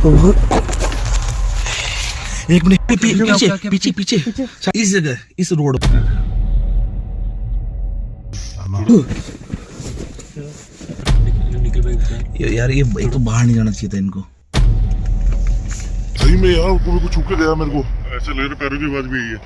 एक मिनट, पीछे पीछे पीछे इस जगह, इस रोड यार। ये एक तो बाहर नहीं जाना चाहिए था इनको। सही में यार, कोई छू के गया मेरे को, ऐसे लग रहा पैरों की आवाज भी आई है।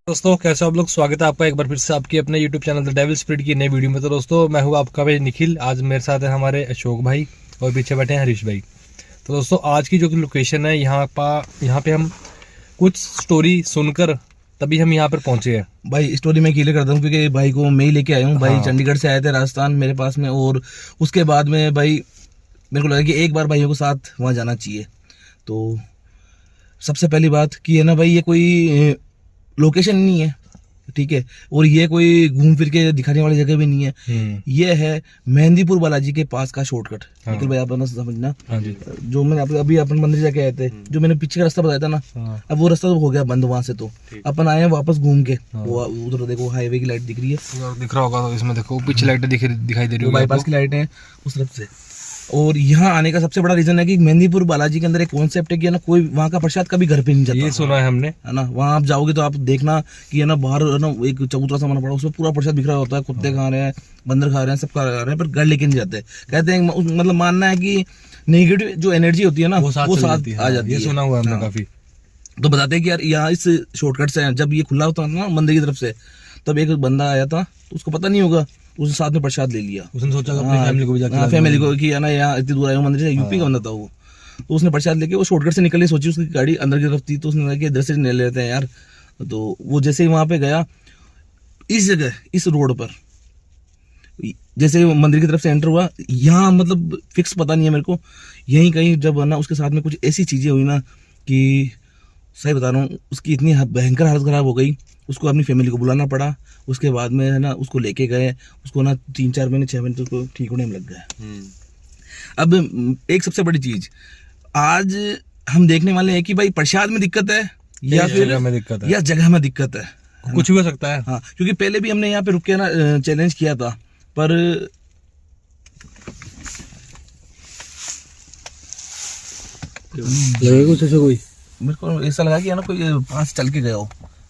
दोस्तों कैसे आप लोग, स्वागत है आपका एक बार फिर से आपकी अपने YouTube channel the devil spirit की नई वीडियो में। तो दोस्तों मैं हूँ आपका भाई निखिल। आज मेरे साथ है हमारे अशोक भाई और पीछे बैठे हैं हरीश भाई। तो दोस्तों आज की जो लोकेशन है यहाँ पे हम कुछ स्टोरी सुनकर तभी हम यहाँ पर पहुंचे हैं। भाई स्टोरी मैं क्लियर करता हूँ क्योंकि भाई को मैं ही लेके आया हूँ। भाई चंडीगढ़ से आए थे राजस्थान मेरे पास में, और उसके बाद में भाई मेरे को लगा कि एक बार भाइयों के साथ वहाँ जाना चाहिए। तो सबसे पहली बात कि है ना भाई, ये कोई लोकेशन नहीं है, ठीक है, और ये कोई घूम फिर के दिखाने वाली जगह भी नहीं है। ये है मेहंदीपुर बालाजी के पास का शॉर्टकट। निखिल भाई आप समझना, जो मैंने अभी अपन मंदिर जाके आए थे, जो मैंने पीछे का रास्ता बताया था ना, अब वो रास्ता तो हो गया बंद वहां से। तो अपन आए हैं वापस घूम के। उधर देखो हाईवे की लाइट दिख रही है, दिख रहा होगा। तो इसमें देखो पीछे लाइटें दिखाई दे रही है, बाईपास की लाइटें हैं उस तरफ से। और यहाँ आने का सबसे बड़ा रीजन है कि मेहंदीपुर बालाजी के अंदर एक कॉन्सेप्ट है कि है ना, कोई वहाँ का प्रसाद कभी घर पे नहीं जाता। ये सुना है हमने, है ना। वहाँ आप जाओगे तो आप देखना कि है ना, बाहर है ना एक चबूतरा सा बना पड़ा, उसमें पूरा प्रसाद बिखरा होता है। कुत्ते खा रहे हैं, बंदर खा रहे हैं, सब खा रहे हैं, पर घर लेके नहीं जाते। कहते हैं मतलब मानना है कि नेगेटिव जो एनर्जी होती है ना वो साथ आ जाती है। ये सुना हुआ हमने काफी। तो बताते हैं कि यार यहाँ इस शॉर्टकट से जब ये खुला होता है ना मंदिर की तरफ से, तब एक बंदा आया था, तो उसको पता नहीं होगा, उसने साथ में प्रसाद ले लिया। उसने सोचा अपनी फैमिली को भी जाके फैमिली को कि है ना यहाँ इतनी दूर आया हूँ मंदिर से, यूपी का बंदा था वो। तो उसने प्रसाद लेके वो शॉर्टकट से निकलने सोची, उसकी गाड़ी अंदर की तरफ थी, तो उसने कहा कि इधर से ले लेते हैं यार। तो वो जैसे ही वहां पे गया, इस जगह इस रोड पर जैसे मंदिर की तरफ से एंटर हुआ, यहाँ मतलब फिक्स पता नहीं है मेरे को, यहीं कहीं जब ना उसके साथ में कुछ ऐसी चीजें हुई ना कि सही बता रहा हूँ, उसकी इतनी भयंकर हालत खराब हो गई, उसको अपनी फैमिली को बुलाना पड़ा। उसके बाद में है ना उसको लेके गए, उसको ना 3-4 महीने 6 महीने तो उसको ठीक होने में लग गया। अब एक सबसे बड़ी चीज आज हम देखने वाले हैं कि भाई प्रसाद में दिक्कत है या फिर जगह में दिक्कत है, या जगह में दिक्कत है, कुछ भी हो सकता है। हाँ, क्योंकि पहले भी हमने यहाँ पे रुक के ना चैलेंज किया था, पर लगे कुछ ऐसा कोई, मेरे को ऐसा लगा कि है ना कोई पास चल के गया हो,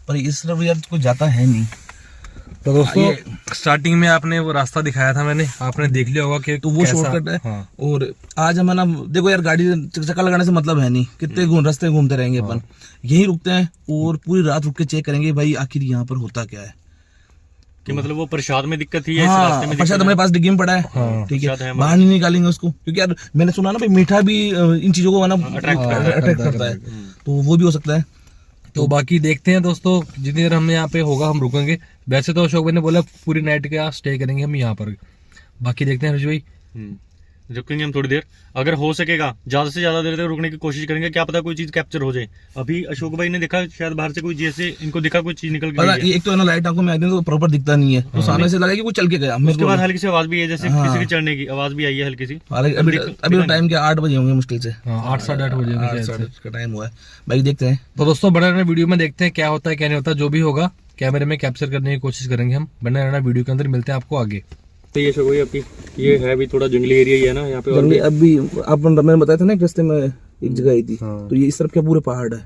पर इस तरफ यार कोई जाता है नहीं। तो दोस्तों स्टार्टिंग में आपने वो रास्ता दिखाया था मैंने, आपने देख लिया होगा कि तो वो शॉर्टकट है। हाँ। और आज हम ना देखो यार, गाड़ी चक्कर लगाने से मतलब है नहीं, कितने रास्ते घूमते रहेंगे अपन। यहीं रुकते हैं और पूरी रात रुक के चेक करेंगे भाई आखिर यहाँ पर होता क्या है। कि मतलब वो प्रसाद में दिक्कत थी, हाँ, प्रसाद हमारे पास डिग्गी में पड़ा है, ठीक है, बाहर नहीं निकालेंगे उसको, क्योंकि यार मैंने सुना ना भाई मीठा भी इन चीजों को अट्रैक्ट करता है, तो वो भी हो सकता है। तो बाकी देखते हैं दोस्तों, जितनी देर हम यहाँ पे होगा हम रुकेंगे। वैसे तो अशोक भाई ने बोला पूरी नाइट का स्टे करेंगे हम यहाँ पर। बाकी देखते हैं हर्ष भाई, रुकेंगे हम थोड़ी देर, अगर हो सकेगा ज्यादा से ज्यादा देर तक रुकने की कोशिश करेंगे, क्या पता कोई चीज कैप्चर हो जाए। अभी अशोक भाई ने देखा शायद बाहर से कोई जैसे इनको दिखा कोई चीज निकल गई, एक तो है ना लाइट आंखों में आती है तो प्रॉपर दिखता नहीं है, तो सामने से लगा कि कोई चल के गया। उसके बाद हल्की सी आवाज भी है, जैसे किसी के चढ़ने की आवाज भी आई है हल्की सी। अभी टाइम के 8 बजे होंगे मुश्किल से, 8 साढ़े 8 बजे का टाइम हुआ है भाई। देखते हैं तो दोस्तों, बने रहना वीडियो में, देखते हैं क्या होता है क्या नहीं होता। जो भी होगा कैमरे में कैप्चर करने की कोशिश करेंगे हम। बने रहना वीडियो के अंदर, मिलते हैं आपको आगे। तो ये शोक आपकी ये है भी थोड़ा जंगली एरिया ही है ना यहाँ पे। अभी मैंने बताया था ना एक रास्ते में एक जगह आई थी, तो ये इस तरफ क्या पूरे पहाड़ है,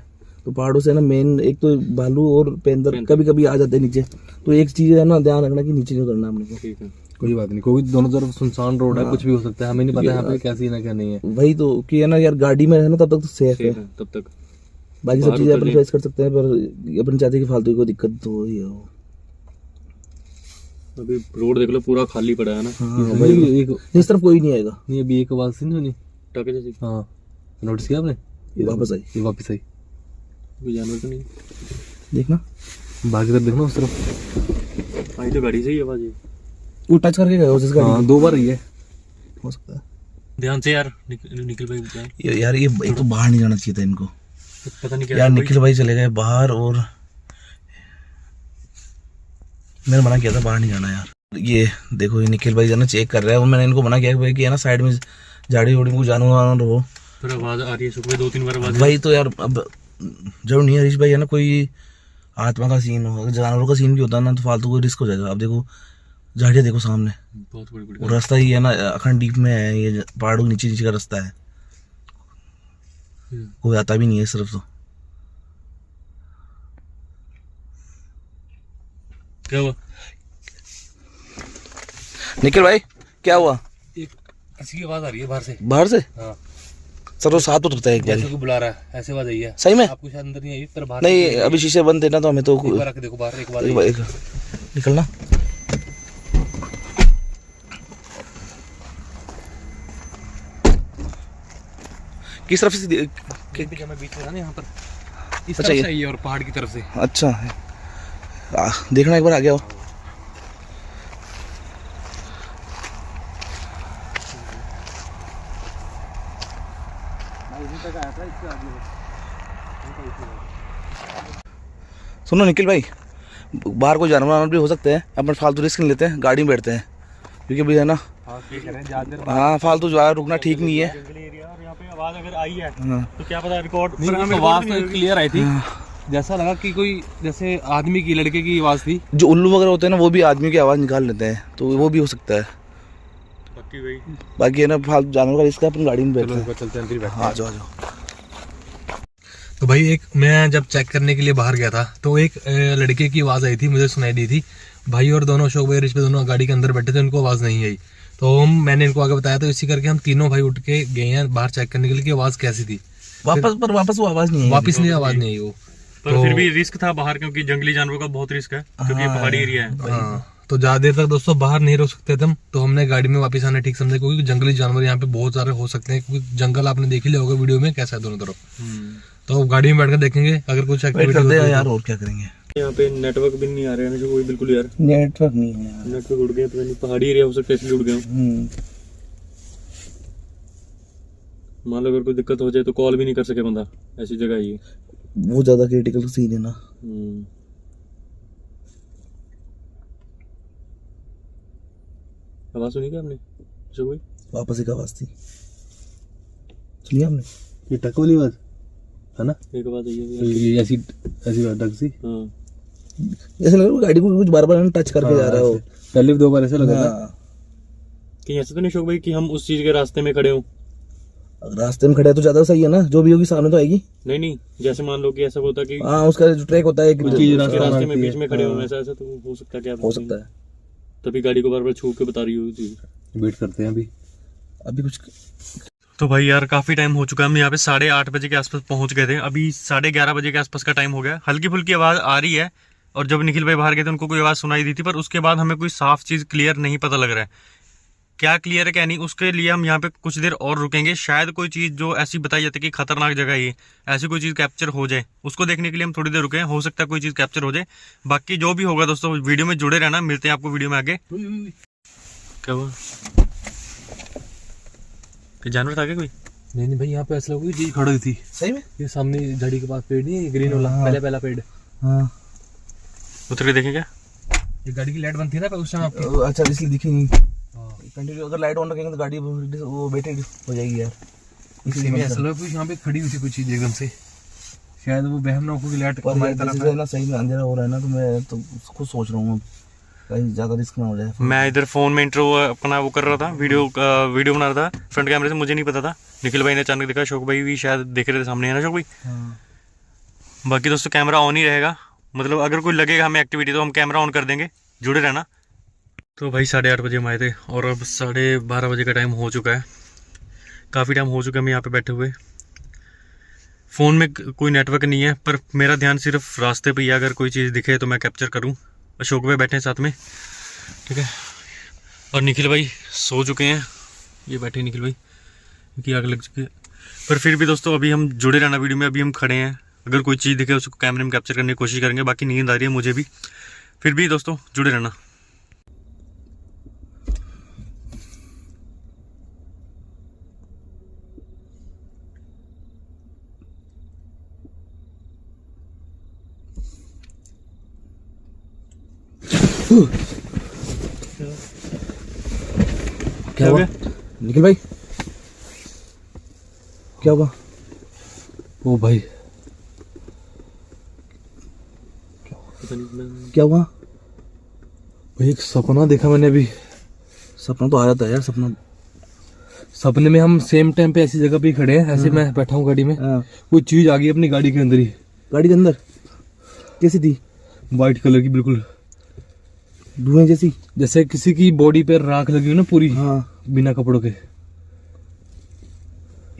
तो पहाड़ों से ना मेन एक तो भालू और पेंदर कभी कभी आ जाते हैं नीचे। तो एक चीज है ना ध्यान रखना कि नीचे नहीं उतरना हमने को। ठीक है, कोई बात नहीं, कोई दोनों तरफ सुनसान रोड है, कुछ भी हो सकता है, हमें नहीं पता यहाँ पे क्या सीन है क्या नहीं है। वही तो कि है ना यार, गाड़ी में रहना तब तक तो सेफ है, तब तक बाकी सब चीजें अपन फेस कर सकते हैं, पर अपन चाहते हैं कि फालतू कोई दिक्कत तो हो ही हो। अभी रोड देख लो पूरा खाली पड़ा है ना। हाँ, इस तरफ कोई नहीं आएगा। नहीं अभी एक आवाज सुनी, टके जैसी। हाँ नोटिस किया आपने, ये वापस आई, ये वापस आई। कोई जानवर तो नहीं, देखना बाहर की तरफ देखना उस तरफ। आई तो गाड़ी से ही आवाज है। वो टच करके गए उस गाड़ी हाँ 2 बार रही है। हो सकता है ध्यान से यार, निखिल भाई बताएं। यार ये तो बाहर नहीं जाना चाहिए था इनको पता नहीं क्या यार। है निखिल भाई चले गए बाहर और मैंने मना किया था बाहर नहीं जाना यार। ये देखो ये निखिल भाई जाना चेक कर रहा है और मैंने इनको मना किया भाई कि है ना साइड में झाड़ी उड़ी को जानवर हो। फिर आवाज आ रही है सुबह 2-3 बार आवाज। भाई तो यार अब जरूर नहीं है हरीश भाई है ना, कोई आत्मा का सीन हो, अगर जानवरों का सीन भी होता है ना तो फालतू कोई रिस्क हो जाएगा। अब देखो झाड़ियाँ देखो सामने, बहुत बड़ी वो रास्ता ही है ना अखंड डीप में है, ये पहाड़ों के नीचे नीचे का रास्ता है, कोई आता भी नहीं है सिर्फ। तो क्या हुआ निखिल भाई क्या हुआ? एक किसी की आवाज आ रही है बाहर से। बाहर से? हाँ सर वो साथ उतरता है एक बार। जैसे कोई बुला रहा है ऐसे आवाज आई है। सही में? आपको शायद अंदर नहीं आई पर बाहर नहीं अभी शीशे बंद थे ना तो हमें तो एक बार आके देखो बाहर, एक बार एक बार निकलना। किस तरफ से मैं बीच में था ना यहाँ पर, इस अच्छा, तरफ ये- से आई है और पहाड़ की तरफ से। अच्छा देखना एक बार आ गया हो। सुनो निखिल भाई, बाहर कोई जानवर भी हो सकते हैं, अपन फालतू रिस्क नहीं लेते हैं, गाड़ी में बैठते हैं क्योंकि अभी है ना। हाँ फालतू जो है रुकना ठीक नहीं है। जंगली एरिया और यहाँ पे आवाज अगर आई है हाँ। तो क्या पता रिकॉर्ड। आवाज तो क्लियर आई थी, जैसा लगा कि कोई जैसे आदमी की, लड़के की आवाज थी। जो उल्लू वगैरह होते हैं ना वो भी आदमी की आवाज़ निकाल लेते हैं, तो वो भी हो सकता है। बाकी है ना फालतू जानवर का रिस्क है, अपन गाड़ी में बैठते हैं। चलते हैं फिर। हाँ जाओ जाओ। तो भाई एक मैं जब चेक करने के लिए बाहर गया था तो एक लड़के की आवाज़ आई थी, मुझे सुनाई दी थी। भाई और दोनों अशोक भाई ऋषभ दोनों गाड़ी के अंदर बैठे थे, उनको आवाज़ नहीं आई। तो मैंने इनको आगे बताया, तो इसी करके हम तीनों भाई उठ के गए हैं बाहर चेक करने के लिए कि आवाज़ कैसी थी। वापस वो आवाज़ नहीं है। वापस नहीं आवाज़ नहीं आई वो। पर फिर भी रिस्क था बाहर, क्योंकि जंगली जानवरों का बहुत रिस्क है, क्योंकि ये पहाड़ी एरिया है। हाँ तो ज़्यादा देर तक दोस्तों बाहर नहीं रुक सकते थे हम, तो हमने गाड़ी में वापस आना ठीक समझा, क्योंकि जंगली जानवर यहाँ पे बहुत सारे हो सकते हैं, क्योंकि जंगल आपने देख ही लिया होगा वीडियो में कैसा है दोनों तरफ। तो गाड़ी में बैठकर देखेंगे अगर कुछ एक्टिविटी होती है यार, और क्या करेंगे। यहाँ पे नेटवर्क भी नहीं आ रहा है जो कोई बिल्कुल यार, नेटवर्क नहीं है यार। नेटवर्क उड़ गया, पता नहीं पहाड़ी एरिया हो सकता है इसलिए उड़ गया। मान लो अगर कोई दिक्कत हो जाए तो कॉल भी नहीं कर सके बंदा, ऐसी जगह है ये। वो ज्यादा क्रिटिकल सीन है ना। आवाज सुनी क्या आपने जो कोई? वापस एक आवाज थी, सुनिए आपने? ये टक वाली आवाज है ना, एक आवाज आई है ऐसी ऐसी टक सी। हाँ ऐसा लग रहा है गाड़ी को कुछ बार बार टच करके जा रहा हो। पहले भी 2 बार ऐसा लगा था। कहीं ऐसा तो नहीं अशोक भाई कि हम उस चीज के रास्ते में खड़े हों? अगर रास्ते में खड़े हैं तो ज्यादा सही है ना, जो भी होगी सामने तो आएगी। नहीं जैसे मान लो कि ऐसा होता कि हाँ उसका जो ट्रैक होता है एक चीज उसके रास्ते में बीच में खड़े हो, ऐसा ऐसा तो हो सकता है क्या? हो सकता है। तभी गाड़ी को बार बार छू के बता रही हो चीज। वेट करते हैं अभी कुछ। तो भाई यार काफी टाइम हो चुका है, हम यहाँ पे 8:30 बजे के आसपास पहुंच गए थे, अभी 11:30 बजे के आसपास का टाइम हो गया। हल्की फुल्की आवाज आ रही है, और जब निखिल भाई बाहर गए थे उनको कोई आवाज सुनाई दी थी, पर उसके बाद हमें कोई साफ चीज क्लियर नहीं पता लग रहा है। क्या क्लियर है क्या नहीं, उसके लिए हम यहाँ पे कुछ देर और रुकेंगे। शायद कोई चीज जो ऐसी बताई जाती है कि खतरनाक जगह है, ऐसी कोई चीज कैप्चर हो जाए, उसको देखने के लिए हम थोड़ी देर रुके हैं। हो सकता है कोई चीज कैप्चर हो जाए। बाकी जो भी होगा दोस्तों वीडियो में जुड़े रहना, मिलते हैं आपको वीडियो में आगे। क्या हुआ? जानवर था क्या कोई? नहीं भाई, यहाँ पे ऐसा कोई चीज खड़ी थी सही में। ये सामने झाड़ी के पास पेड़ नहीं है, ग्रीन वाला पहला पेड़। हाँ उतर के देखें क्या? ये गाड़ी की लाइट बंद थी ना उस टाइम आपकी। अच्छा इसलिए दिखी नहीं। हाँ कंटिन्यू अगर लाइट ऑन रखेंगे तो गाड़ी वो बैटरी हो जाएगी यार। इसलिए भी ऐसा लगा कुछ यहाँ पे खड़ी हुई थी कुछ चीज एकदम से, शायद वो बहम ना हो की लाइट हमारी तरफ है। ना सही में अंधेरा हो रहा है ना, तो मैं तो खुद सोच रहा हूँ कहीं ज्यादा रिस्क ना हो जाए। मैं इधर फोन में इंट्रो अपना वो कर रहा था, वीडियो बना रहा था फ्रंट कैमरे से, मुझे नहीं पता था। निखिल भाई ने अचानक देखा, अशोक भाई भी शायद देख रहे थे सामने, है ना अशोक भाई? हाँ। बाकी दोस्तों कैमरा ऑन ही रहेगा, मतलब अगर कोई लगेगा हमें एक्टिविटी तो हम कैमरा ऑन कर देंगे, जुड़े रहना। तो भाई 8:30 बजे हम आए थे और अब 12:30 बजे का टाइम हो चुका है। काफ़ी टाइम हो चुका है हम यहाँ पे बैठे हुए। फ़ोन में कोई नेटवर्क नहीं है, पर मेरा ध्यान सिर्फ रास्ते पे ही है। अगर कोई चीज़ दिखे तो मैं कैप्चर करूँ। अशोक भाई बैठे हैं साथ में, ठीक है, और निखिल भाई सो चुके हैं। ये बैठे निखिल भाई, क्योंकि आग लग चुकी है। पर फिर भी दोस्तों अभी हम जुड़े रहना वीडियो में। अभी हम खड़े हैं अगर कोई चीज़ दिखे उसको कैमरे में कैप्चर करने की कोशिश करेंगे। बाकी नींद आ रही है मुझे भी, फिर भी दोस्तों जुड़े रहना। क्या हुआ निखिल भाई, क्या हुआ? ओ भाई क्या हुआ? भाई एक सपना देखा मैंने अभी। सपना तो आ जाता है यार, सपना। सपने में हम सेम टाइम पे ऐसी जगह पे ही खड़े हैं, ऐसे मैं बैठा हूँ गाड़ी में, हाँ। कोई चीज आ गई अपनी गाड़ी के अंदर ही। गाड़ी के अंदर कैसी थी? वाइट कलर की, बिल्कुल धुएं जैसी। जैसे किसी की बॉडी पे राख लगी हो ना पूरी, हाँ। बिना कपड़ों के। ये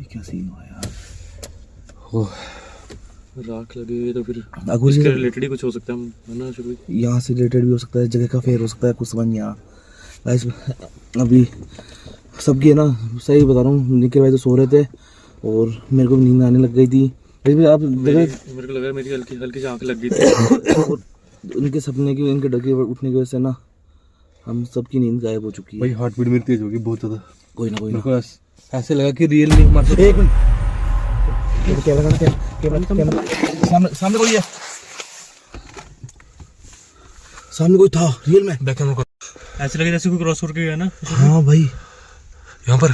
क्या सीन हुआ यार? राख लगी हुई है तो फिर अगुल इसके से रिलेटेड ही कुछ हो सकता है ना शुरू। यहाँ से रिलेटेड भी हो सकता है, जगह का फेयर हो सकता है, कुछ समझ नहीं आ रहा। गाइस अभी सबकी है ना, सही बता रहा हूँ, निखिल भाई तो सो रहे थे और मेरे को भी नींद आने लग गई थी। आप मेरे को लगा मेरी हल्की हल्की सी आँख लग गई थी। उनके सपने की, इनके डर के उठने की वजह से ना हम सबकी नींद गायब हो चुकी है। भाई हार्ट बीट मेरी तेज होगी बहुत ज्यादा। कोई ना मेरे को ऐसे लगा कि रियल में हमारे साथ। एक मिनट, कैमरा सामने कोई है, सामने कोई था रियल में। बैक कैमरा ऐसे लगे जैसे कोई क्रॉस करके गया ना। हाँ भाई यहाँ पर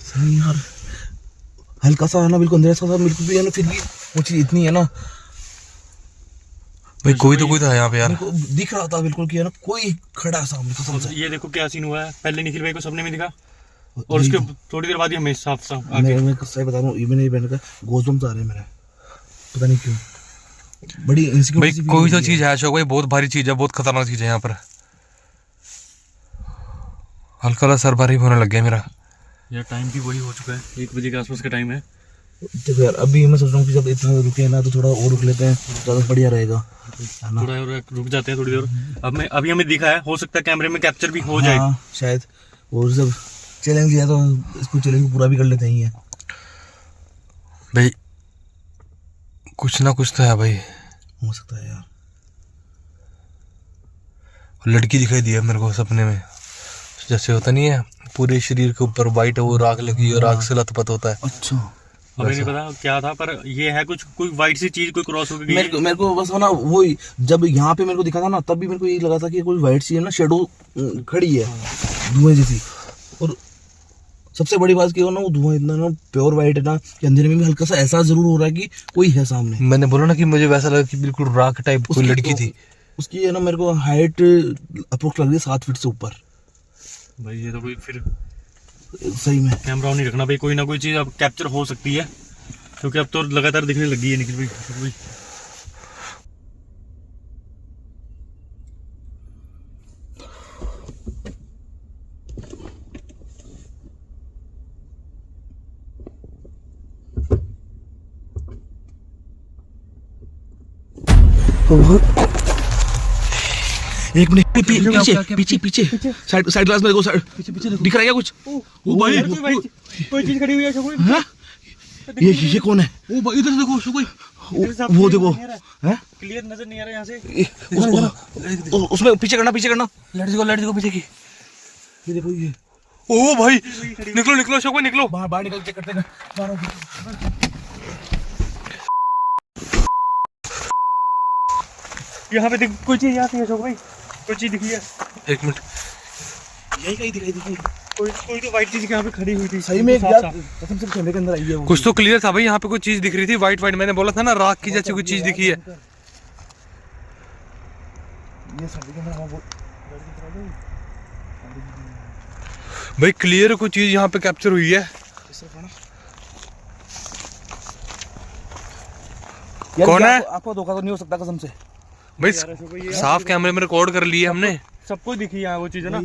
सही यार, हल्का सा है ना, बिल्कुल अंधेरा सा बिल्कुल भी है ना, फिर भी वो चीज इतनी है ना। भाई कोई तो कोई था यहाँ पे यार, मेरे को दिख रहा था बिल्कुल कि है ना कोई खड़ा सामने कसम से। ये देखो क्या सीन हुआ है, पहले निखिल भाई को सपने में दिखा और उसके थोड़ी देर बाद ही हमें साफ साफ मैं सही बता रहा हूँ, इवन ये पहन का गोज़बम्स आ रहे हैं मेरे, पता नहीं क्यों। बड़ी भाई इनसिक्योरिटी कोई तो चीज है अशोक भाई, बहुत भारी चीज है, बहुत खतरनाक चीज है यहाँ पर। हल्का सा सर भारी होने लग गया मेरा यार। टाइम भी वही हो चुका है, 1 बजे के आसपास का टाइम है। देखो यार, अभी मैं सोच रहा हूँ कि जब इतना रुके ना तो थोड़ा और रुक लेते हैं, ज़्यादा बढ़िया रहेगा, है ना? थोड़ा और रुक जाते हैं थोड़ी देर। अभी हमें दिखा है, हो सकता है कैमरे में कैप्चर भी हो जाए। हाँ, शायद। और सब चैलेंज है तो इसको चैलेंज पूरा भी कर लेते हैं। भाई कुछ ना कुछ तो है भाई, हो सकता है यार। लड़की दिखाई दी है मेरे को सपने में, जैसे होता नहीं है पूरे शरीर के ऊपर वाइट वो राख लगी और राख से लथपथ होता है। अच्छा, हमें नहीं पता क्या था, पर ये है कुछ कोई वाइट सी चीज कोई क्रॉस होकर गई। मेरे को बस है ना वही, जब यहाँ पे मेरे को दिखा था ना, तब भी मेरे को ये लगा था कि कोई वाइट सी है ना, शेडो खड़ी है धुएं जैसी। और सबसे बड़ी बात की ना, वो धुआं इतना ना प्योर वाइट है ना कि अंधेरे में भी हल्का सा एहसास जरूर हो रहा है कि कोई है सामने। मैंने बोला ना कि मुझे वैसा लगा कि बिल्कुल राख टाइप कोई लड़की थी। उसकी है ना मेरे को हाइट अप्रोक्स लग रही है 7 फीट से ऊपर। भाई ये तो कोई फिर सही में कैमरा ऑन नहीं रखना भाई, कोई ना कोई चीज अब कैप्चर हो सकती है, क्योंकि अब तो लगातार दिखने लगी है निखिल भाई। एक मिनट, पीछे पीछे साइड ग्लास में देखो, साइड पीछे दिख रहा है क्या कुछ? ओ भाई कोई चीज खड़ी हुई है अशोक भाई। हाँ? ये कौन है? ओ भाई इधर देखो अशोक भाई, वो देखो, हैं? क्लियर नजर नहीं आ रहा यहाँ से। उसमें पीछे करना लड़की को पीछे की। ये देखो, ये ओ भाई निकलो अशोक भाई निकलो। बाहर निकल के करते हैं। यहाँ पे देख कोई चीज यहाँ से अशोक भाई, कोई चीज दिखी है। एक मिनट, यही कहीं दिखाई दी थी। कोई तो वाइट चीज यहाँ पे खड़ी हुई थी। सही में यार, कसम से कैमरे के अंदर आई है वो। कुछ तो क्लियर था भाई, यहाँ पे कोई चीज दिख रही थी वाइट। मैंने बोला था ना राख की जैसी कोई चीज दिखी है। भाई क्लियर कोई चीज यहाँ पे कैप्चर हुई है। कौन है? आपको धोखा तो नहीं हो सकता कसम से भाई साफ कैमरे में रिकॉर्ड कर लिया हमने, सबको दिखी है वो चीज है ना।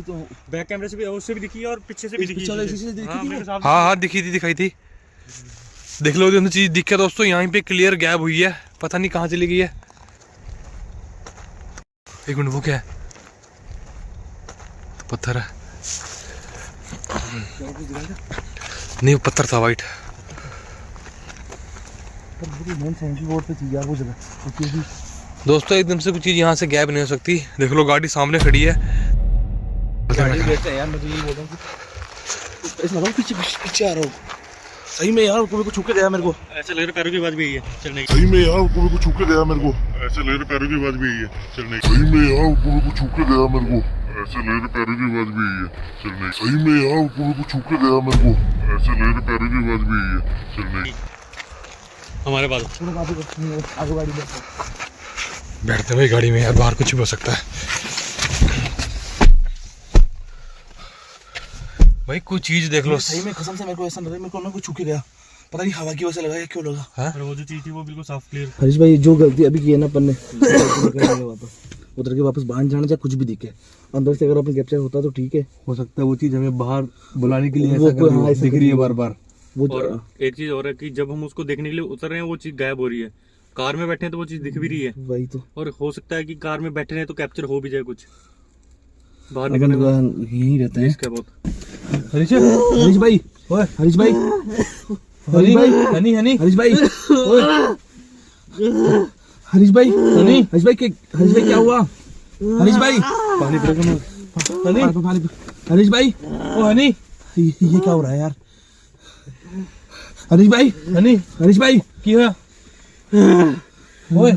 बैक कैमरे से भी, उससे भी दिखी है और पीछे से भी दिखी है। हाँ दिखाई थी। देख लो चीज दिख के दोस्तों, यहाँ पे क्लियर गैप हुई है, पता नहीं कहाँ चली गई है। एक मिनट, वो क्या है? तो पत्थर है, नहीं वो पत्थर था वाइट। रोड पे थी यार वो जगह, क्योंकि दोस्तों एकदम से कुछ चीज़ यहाँ से गायब नहीं हो सकती। देख लो गाड़ी सामने खड़ी है। गाड़ी लेते हैं यार, मैं तो यही बोल रहा हूँ कि ऐसा लगा पीछे पीछे आ रहा हूँ। सही में यार कोई को छू के गया मेरे को, ऐसा लग रहा है पैरों की आवाज भी आई है चलने की। सही में यार कोई को छू के गया मेरे को, ऐसे लग रहा है पैरों की आवाज भी आई है चलने की। सही में यार कोई को छू के गया मेरे को, ऐसे लग रहा है पैरों की आवाज भी आई है चलने की। सही में यार कोई को छू के गया मेरे को, ऐसे लग रहा है पैरों की आवाज भी आई है चलने की। हमारे पास आगे गाड़ी बैठते हुए गाड़ी में यार, बाहर कुछ भी हो सकता है भाई। कुछ चीज देख लो। सही में कसम से मेरे को ऐसा लग रहा है मेरे को ना कुछ छू के गया, पता नहीं हवा की वजह से लगा या क्यों लगा। और वो जो चीज थी वो बिल्कुल साफ क्लियर। हरीश भाई जो गलती अभी की है ना अपन ने, वापस उतर के वापस बाहर जाना, चाहे कुछ भी दिखे अंदर से, अगर अपन कैप्चर होता तो ठीक है। हो सकता है वो चीज हमें बाहर बुलाने के लिए वो ऐसा कोई- कर हाँ, ऐसा दिख कर रही है रही है। बार बार। वो और एक चीज और है कि जब हम उसको देखने के लिए उतर रहे हैं वो चीज गायब हो रही है। कार में बैठे हैं तो वो चीज दिख भी रही है, वही तो और हो सकता है कि कार में बैठे रहे तो कैप्चर हो भी जाए कुछ बाहर अपन निकलने में। यही रहते हैं। रिस्क है बहुत। हरीश हरीश भाई, ओए हरीश भाई, हरीश भाई, हनी हनी हरीश भाई, ओए हरीश भाई, हनी हरीश भाई क्या हुआ? हरीश भाई, पानी पड़ेगा। हनी हरीश भाई, ओ हनी ये क्या हो रहा है यार? हरीश भाई, हनी हरीश भाई, की है ओए